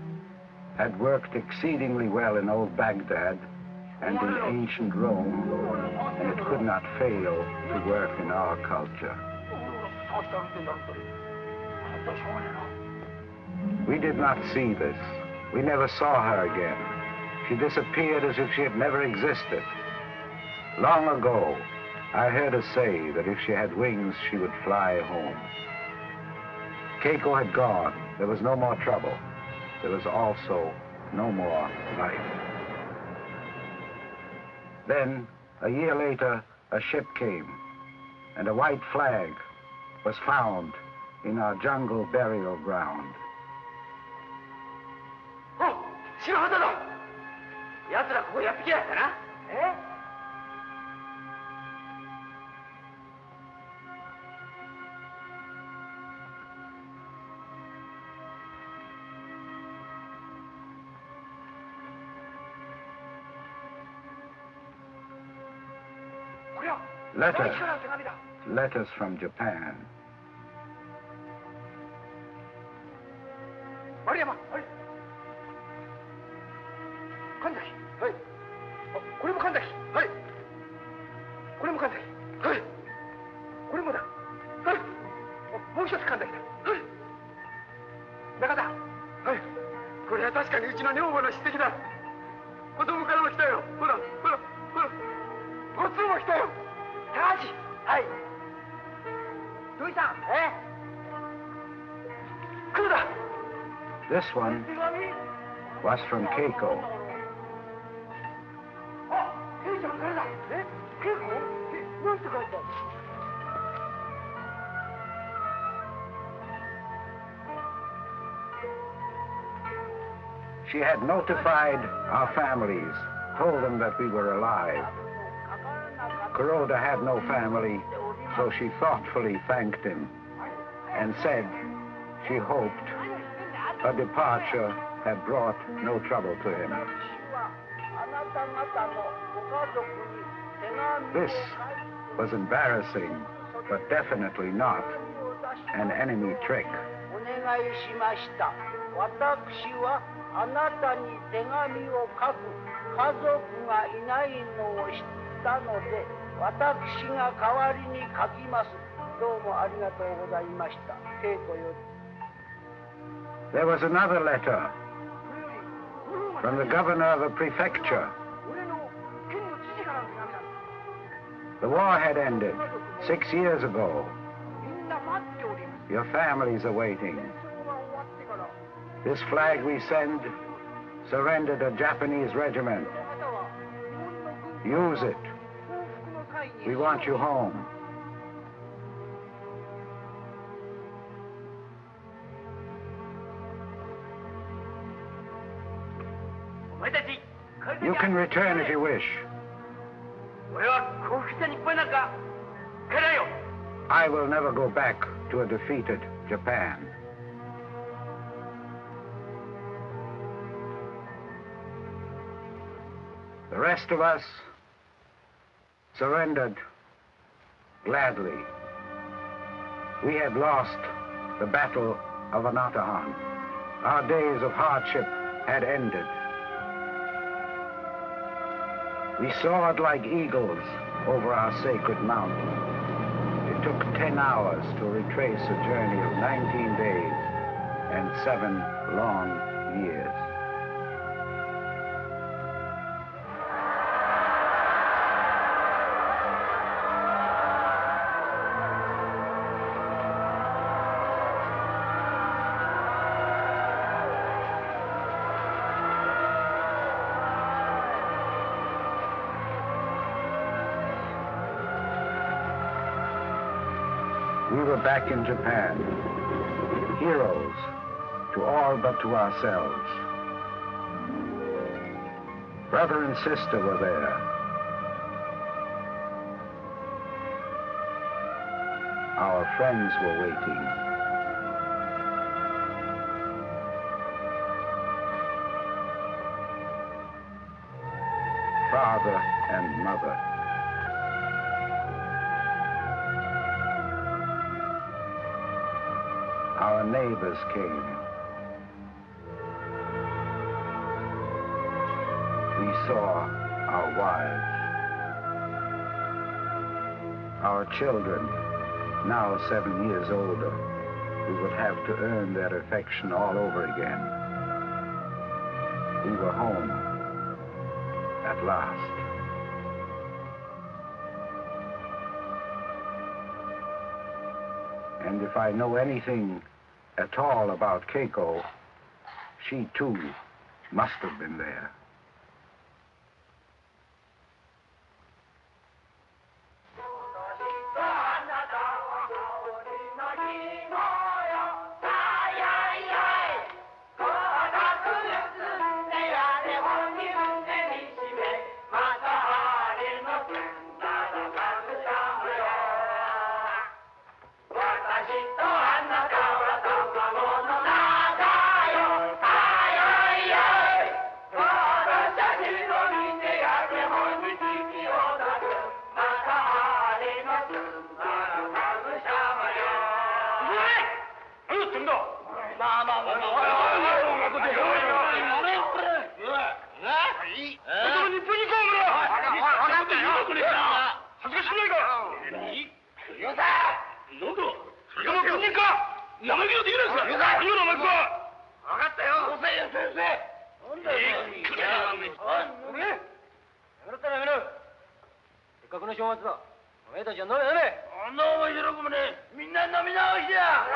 had worked exceedingly well in old Baghdad and in ancient Rome, and it could not fail to work in our culture. We did not see this. We never saw her again. She disappeared as if she had never existed. Long ago, I heard her say that if she had wings, she would fly home. Keiko had gone. There was no more trouble. There was also no more life. Then, a year later, a ship came, and a white flag was found in our jungle burial ground. Oh, 白旗だ。奴らここやってきやしたな。Letters from Japan. 丸山、神崎、はい。これも神崎、はい。これも神崎、はい。これもだ、はい。もう一つ神崎だ、はい。中田、はい。これは確かにうちの女房の筆跡だ。子供からも来たよ。ほら、ほら、ほら。ごつも来たよ。高橋、はい。土井さん、来るだ。This one was from Keiko. She had notified our families, told them that we were alive. Kuroda had no family, so she thoughtfully thanked him and said she hoped her departure had brought no trouble to him. This was embarrassing, but definitely not an enemy trick. あなたに手紙を書く家族がいないのを知ったので、私が代わりに書きます。どうもありがとうございました。稽古より。There was another letter from the governor of a prefecture. The war had ended 6 years ago. Your families are waiting. This flag we send surrendered a Japanese regiment. Use it. We want you home. You can return if you wish. I will never go back to a defeated Japan. The rest of us surrendered gladly. We had lost the Battle of Anatahan. Our days of hardship had ended. We soared like eagles over our sacred mountain. It took 10 hours to retrace a journey of 19 days and 7 long years. We were back in Japan, heroes to all but to ourselves. Brother and sister were there. Our friends were waiting. Father and mother. Our neighbors came. We saw our wives. Our children, now 7 years older, we would have to earn their affection all over again. We were home at last. And if I know anything at all about Keiko, she too must have been there. まあまあまあ。日本に行こう、俺は。分かったよ。恥ずかしくないか。よさ。なんだ。それが軍人か。生意気なできないですか。よさ。今のお前か。分かったよ。よせよせよせ。なんだよ。やめろったらやめろ。せっかくの正月だ。お前たちは飲め飲め。あんな面白くもね、みんな飲み直しや。